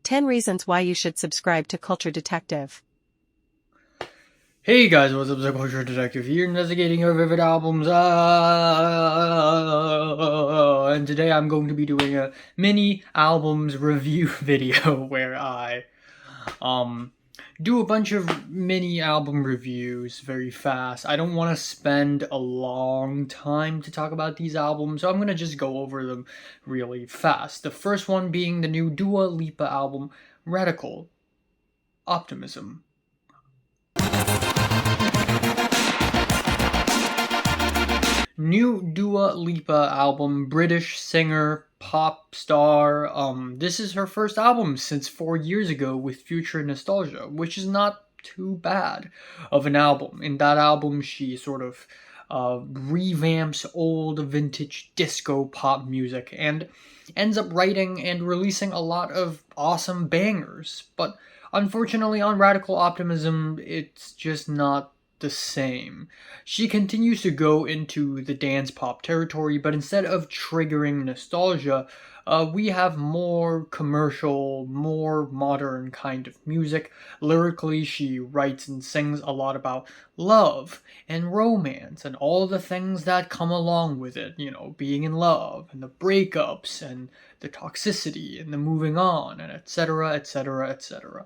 10 reasons why you should subscribe to Culture Detective. Hey guys, what's up? It's the Culture Detective here, investigating your favorite albums. And today I'm going to be doing a mini albums review video where I do a bunch of mini album reviews very fast. I don't want to spend a long time to talk about these albums, so I'm gonna just go over them really fast. The first one being the new Dua Lipa album, Radical Optimism. New Dua Lipa album, British singer, pop star. This is her first album since 4 years ago with Future Nostalgia, which is not too bad of an album. In that album, she sort of revamps old vintage disco pop music and ends up writing and releasing a lot of awesome bangers. But unfortunately, on Radical Optimism, it's just not the same. She continues to go into the dance pop territory, but instead of triggering nostalgia, we have more commercial, more modern kind of music. Lyrically, she writes and sings a lot about love and romance and all the things that come along with it, you know, being in love and the breakups and the toxicity and the moving on and etc, etc, etc.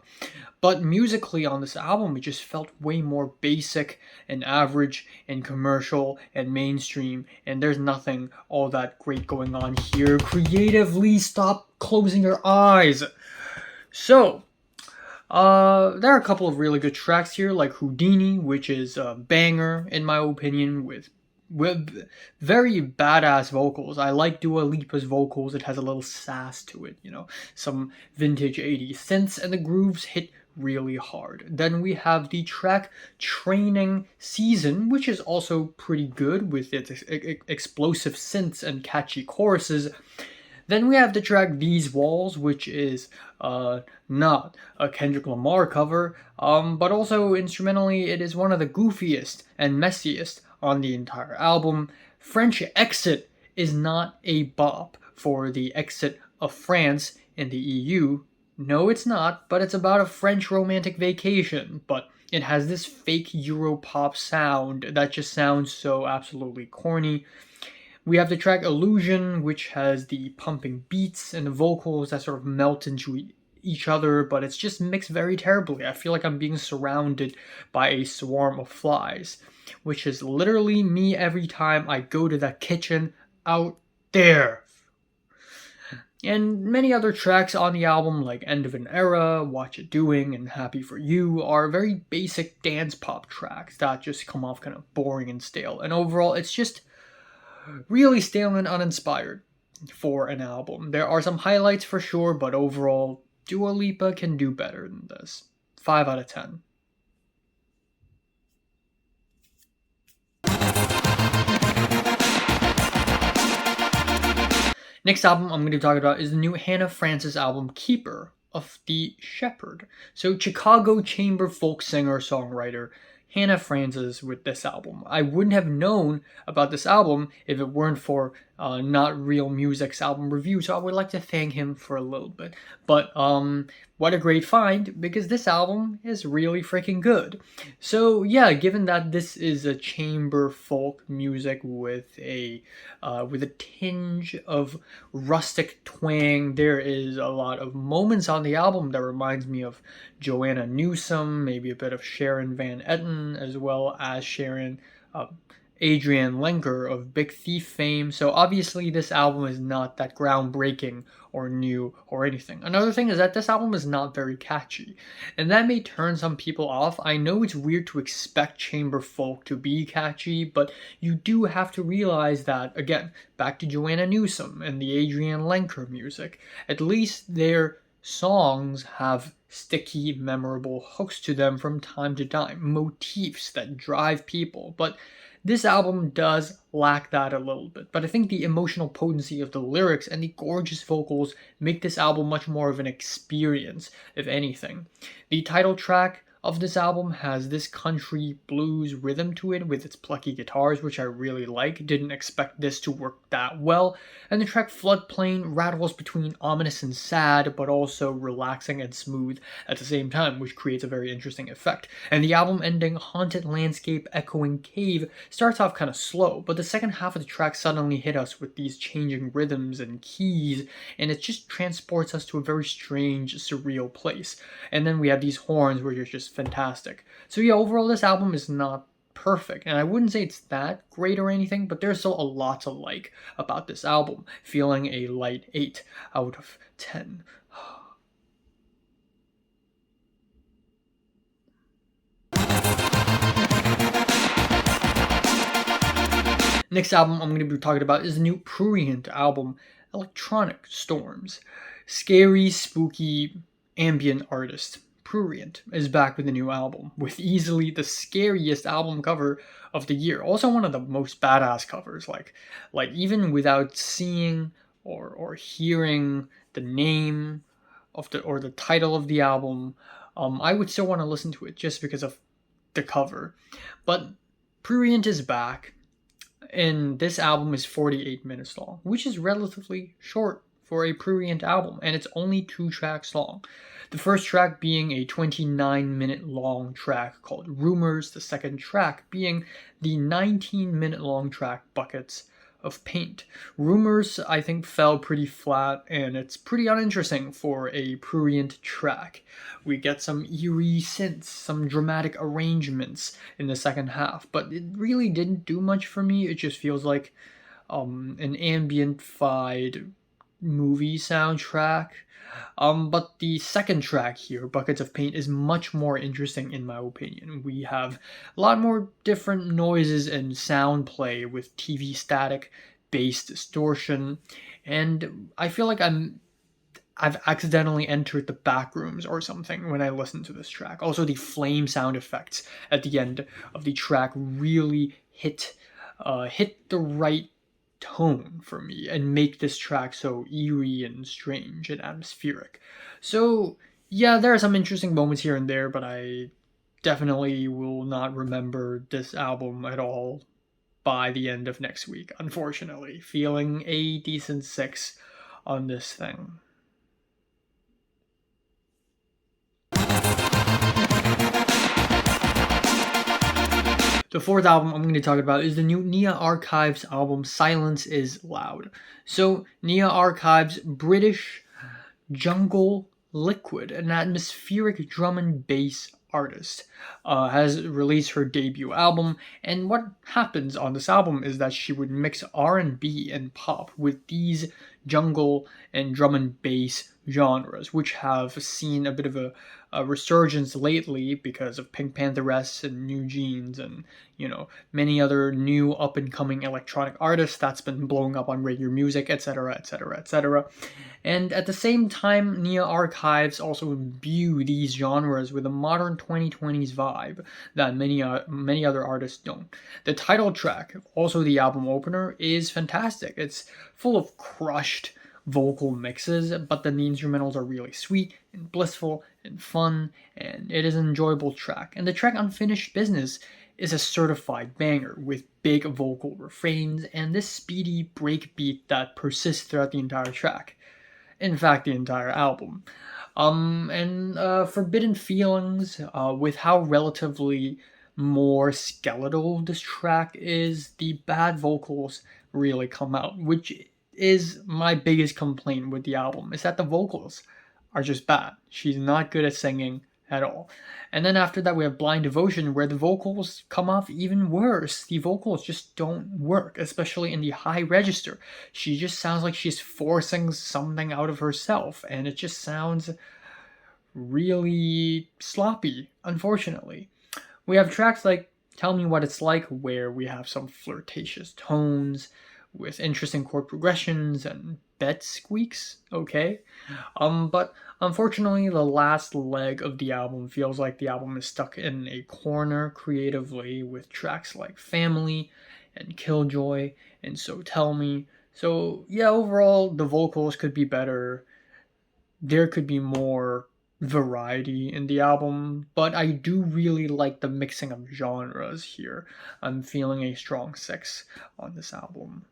But musically on this album, it just felt way more basic and average and commercial and mainstream, and there's nothing all that great going on here. Creatively, stop closing your eyes. So, there are a couple of really good tracks here, like Houdini, which is a banger in my opinion, with very badass vocals. I like Dua Lipa's vocals. It has a little sass to it, you know, some vintage 80s synths, and the grooves hit really hard. Then we have the track Training Season, which is also pretty good with its explosive synths and catchy choruses. Then we have the track These Walls, which is not a Kendrick Lamar cover, but also instrumentally it is one of the goofiest and messiest on the entire album. French Exit is not a bop for the exit of France in the EU. No, it's not, but it's about a French romantic vacation, but it has this fake Europop sound that just sounds so absolutely corny. We have the track Illusion, which has the pumping beats and the vocals that sort of melt into each other, but it's just mixed very terribly. I feel like I'm being surrounded by a swarm of flies, which is literally me every time I go to that kitchen out there. And many other tracks on the album, like End of an Era, Watch It Doing, and Happy For You, are very basic dance pop tracks that just come off kind of boring and stale. And overall, it's just really stale and uninspired for an album. There are some highlights for sure, but overall, Dua Lipa can do better than this. 5 out of 10. Next album I'm going to talk about is the new Hanna Francis album, Keeper of the Shepherd. So Chicago chamber folk singer-songwriter Hanna Francis with this album. I wouldn't have known about this album if it weren't for Not Real Music's album review, so I would like to thank him for a little bit. But what a great find, because this album is really freaking good. So yeah, given that this is a chamber folk music with a tinge of rustic twang, there is a lot of moments on the album that reminds me of Joanna Newsom, maybe a bit of Sharon Van Etten, as well as Adrienne Lenker of Big Thief fame. So obviously this album is not that groundbreaking or new or anything. Another thing is that this album is not very catchy, and that may turn some people off. I know it's weird to expect chamber folk to be catchy, but you do have to realize that, again, back to Joanna Newsom and the Adrienne Lenker music, at least their songs have sticky, memorable hooks to them from time to time, motifs that drive people. But this album does lack that a little bit, but I think the emotional potency of the lyrics and the gorgeous vocals make this album much more of an experience, if anything. The title track, of this album has this country blues rhythm to it with its plucky guitars, which I really like. Didn't expect this to work that well. And the track Floodplain rattles between ominous and sad, but also relaxing and smooth at the same time, which creates a very interesting effect. And the album ending Haunted Landscape Echoing Cave starts off kind of slow, but the second half of the track suddenly hit us with these changing rhythms and keys, and it just transports us to a very strange, surreal place. And then we have these horns, which are just fantastic. So yeah, overall this album is not perfect, and I wouldn't say it's that great or anything, but there's still a lot to like about this album. Feeling a light 8 out of 10. Next album I'm going to be talking about is the new Prurient album, Electronic Storms. Scary, spooky, ambient artist Prurient is back with a new album, with easily the scariest album cover of the year. Also one of the most badass covers, like even without seeing or hearing the name of the title of the album, I would still want to listen to it just because of the cover. But Prurient is back, and this album is 48 minutes long, which is relatively short for a Prurient album, and it's only 2 tracks long. The first track being a 29-minute long track called Rumors, the second track being the 19-minute long track Buckets of Paint. Rumors, I think, fell pretty flat, and it's pretty uninteresting for a Prurient track. We get some eerie synths, some dramatic arrangements in the second half, but it really didn't do much for me. It just feels like an ambient-fied movie soundtrack. But the second track here, Buckets of Paint, is much more interesting in my opinion. We have a lot more different noises and sound play with TV static, bass distortion, and I feel like I've accidentally entered the back rooms or something when I listen to this track. Also, the flame sound effects at the end of the track really hit the right tone for me and make this track so eerie and strange and atmospheric. So yeah, there are some interesting moments here and there, but I definitely will not remember this album at all by the end of next week, unfortunately. Feeling a decent 6 on this thing. The fourth album I'm going to talk about is the new Nia Archives album, Silence is Loud. So, Nia Archives, British jungle liquid, an atmospheric drum and bass artist, has released her debut album, and what happens on this album is that she would mix R&B and pop with these jungle and drum and bass genres, which have seen a bit of a resurgence lately because of Pink Pantheress and New Jeans and many other new up and coming electronic artists that's been blowing up on radio music, etc., etc., etc. And at the same time, Nia Archives also imbue these genres with a modern 2020s vibe that many other artists don't. The title track, also the album opener, is fantastic. It's full of crushed vocal mixes, but then the instrumentals are really sweet and blissful and fun, and it is an enjoyable track. And the track Unfinished Business is a certified banger with big vocal refrains and this speedy breakbeat that persists throughout the entire track. In fact, the entire album. And Forbidden Feelings, with how relatively more skeletal this track is, the bad vocals really come out, which is my biggest complaint with the album, is that the vocals are just bad. She's not good at singing at all. And then after that we have Blind Devotion, where the vocals come off even worse. The vocals just don't work, especially in the high register. She just sounds like she's forcing something out of herself, and it just sounds really sloppy, unfortunately. We have tracks like Tell Me What It's Like, where we have some flirtatious tones with interesting chord progressions and bed squeaks, okay? But unfortunately, the last leg of the album feels like the album is stuck in a corner creatively with tracks like Family and Killjoy and So Tell Me. So yeah, overall, the vocals could be better. There could be more variety in the album, but I do really like the mixing of genres here. I'm feeling a strong 6 on this album.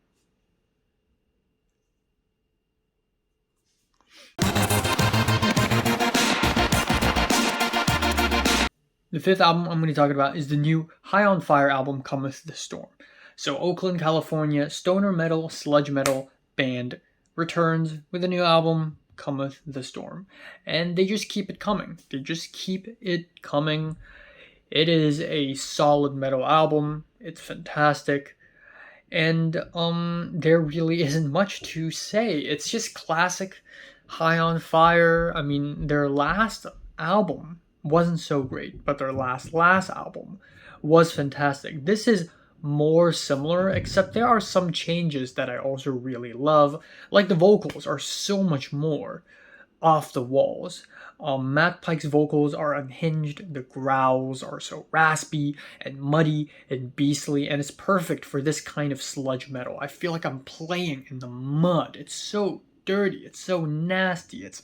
The fifth album I'm going to talk about is the new High on Fire album, Cometh the Storm. So, Oakland, California, stoner metal, sludge metal band returns with a new album, Cometh the Storm. And they just keep it coming. They just keep it coming. It is a solid metal album. It's fantastic. And there really isn't much to say. It's just classic High on Fire. I mean, their last album wasn't so great, but their last album was fantastic. This is more similar, except there are some changes that I also really love. Like the vocals are so much more off the walls. Matt Pike's vocals are unhinged, the growls are so raspy and muddy and beastly, and it's perfect for this kind of sludge metal. I feel like I'm playing in the mud. It's so dirty, it's so nasty, it's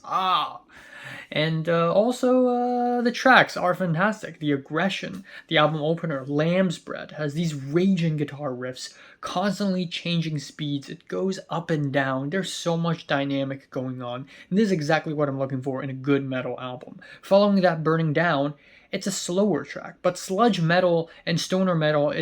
And also, the tracks are fantastic. The aggression, the album opener, Lamb's Bread, has these raging guitar riffs, constantly changing speeds. It goes up and down. There's so much dynamic going on. And this is exactly what I'm looking for in a good metal album. Following that Burning Down, it's a slower track, but sludge metal and stoner metal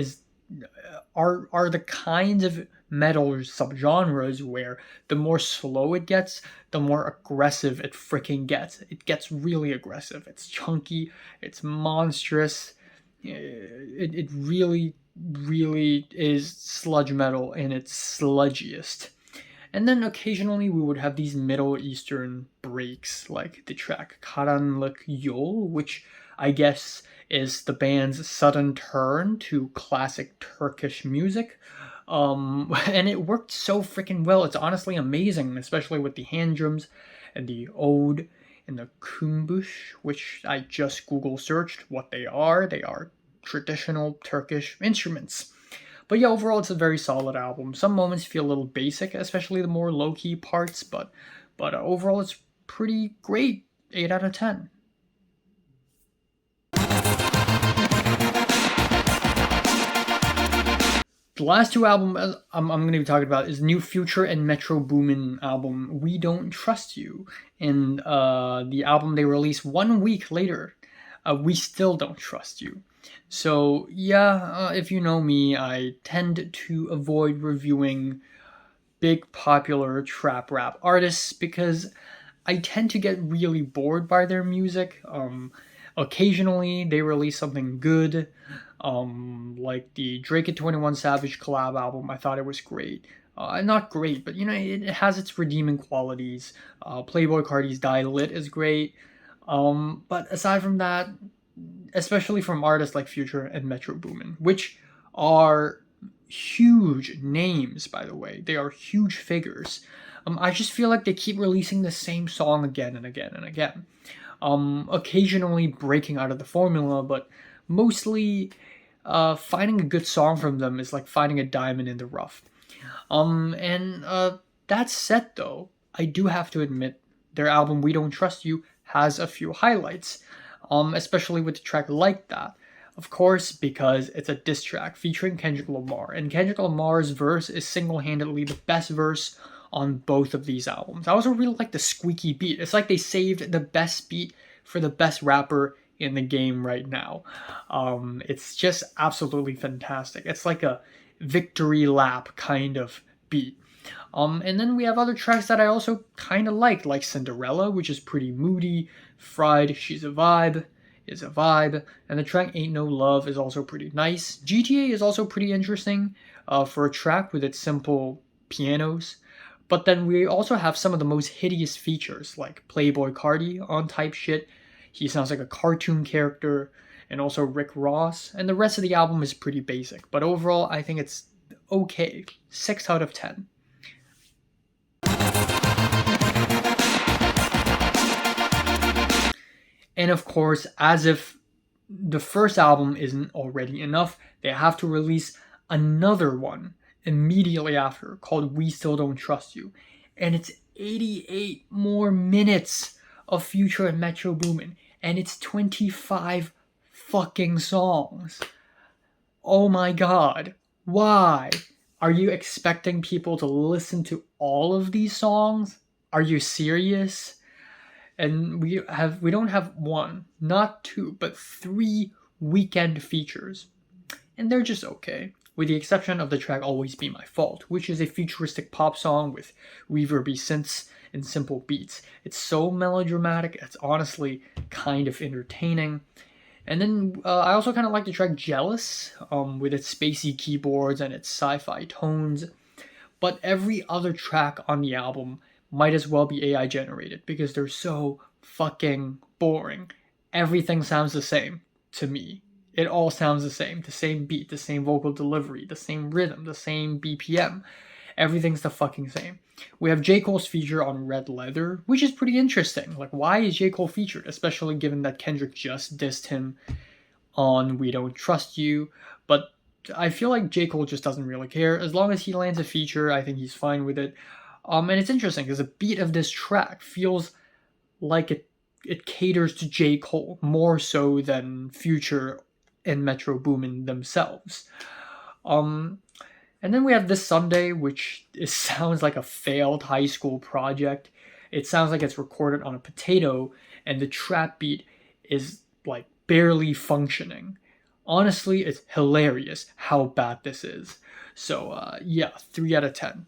are the kinds of metal subgenres where the more slow it gets, the more aggressive it freaking gets. It gets really aggressive. It's chunky. It's monstrous. It really, really is sludge metal in its sludgiest. And then occasionally we would have these Middle Eastern breaks, like the track Karanlık Yol, which I guess is the band's sudden turn to classic Turkish music. And it worked so freaking well. It's honestly amazing, especially with the hand drums and the ode and the kumbush, which I just Google searched what they are. They are traditional Turkish instruments. But yeah, overall, it's a very solid album. Some moments feel a little basic, especially the more low-key parts, but overall, it's pretty great. 8 out of 10. The last two albums I'm going to be talking about is new Future and Metro Boomin album, We Don't Trust You. And the album they released 1 week later, We Still Don't Trust You. So yeah, if you know me, I tend to avoid reviewing big popular trap rap artists because I tend to get really bored by their music. Occasionally they release something good, like the Drake and 21 Savage collab album. I thought it was great. Not great, but it has its redeeming qualities. Playboi Carti's Die Lit is great. But aside from that, especially from artists like Future and Metro Boomin, which are huge names, by the way. They are huge figures. I just feel like they keep releasing the same song again and again and again. Occasionally breaking out of the formula, but mostly finding a good song from them is like finding a diamond in the rough. That said, though, I do have to admit their album We Don't Trust You has a few highlights, especially with the track Like That. Of course, because it's a diss track featuring Kendrick Lamar, and Kendrick Lamar's verse is single-handedly the best verse on both of these albums. I also really like the squeaky beat. It's like they saved the best beat for the best rapper in the game right now. It's just absolutely fantastic. It's like a victory lap kind of beat. And then we have other tracks that I also kind of like Cinderella, which is pretty moody. Fried, She's a Vibe, is a vibe. And the track Ain't No Love is also pretty nice. GTA is also pretty interesting for a track with its simple pianos. But then we also have some of the most hideous features, like Playboi Carti on Type Shit. He sounds like a cartoon character, and also Rick Ross. And the rest of the album is pretty basic. But overall, I think it's okay. 6 out of 10. And of course, as if the first album isn't already enough, they have to release another one immediately after called We Still Don't Trust You. And it's 88 more minutes of Future and Metro Boomin, and it's 25 fucking songs. Oh my god. Why? Are you expecting people to listen to all of these songs? Are you serious? And we don't have one, not two, but three weekend features. And they're just okay, with the exception of the track Always Be My Fault, which is a futuristic pop song with reverby synths and simple beats. It's so melodramatic, it's honestly kind of entertaining. And then I also kind of like the track Jealous, with its spacey keyboards and its sci-fi tones. But every other track on the album might as well be AI generated because they're so fucking boring. Everything sounds the same to me. It all sounds the same beat, the same vocal delivery, the same rhythm, the same BPM. Everything's the fucking same. We have J. Cole's feature on Red Leather, which is pretty interesting. Like, why is J. Cole featured? Especially given that Kendrick just dissed him on We Don't Trust You. But I feel like J. Cole just doesn't really care. As long as he lands a feature, I think he's fine with it. And it's interesting because the beat of this track feels like it caters to J. Cole more so than Future and Metro Boomin themselves. And then we have This Sunday, which sounds like a failed high school project. It sounds like it's recorded on a potato, and the trap beat is like barely functioning. Honestly, it's hilarious how bad this is. So, yeah, 3 out of 10.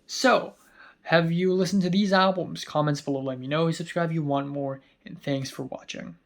So, have you listened to these albums? Comments below, let me know. Subscribe if you want more, and thanks for watching.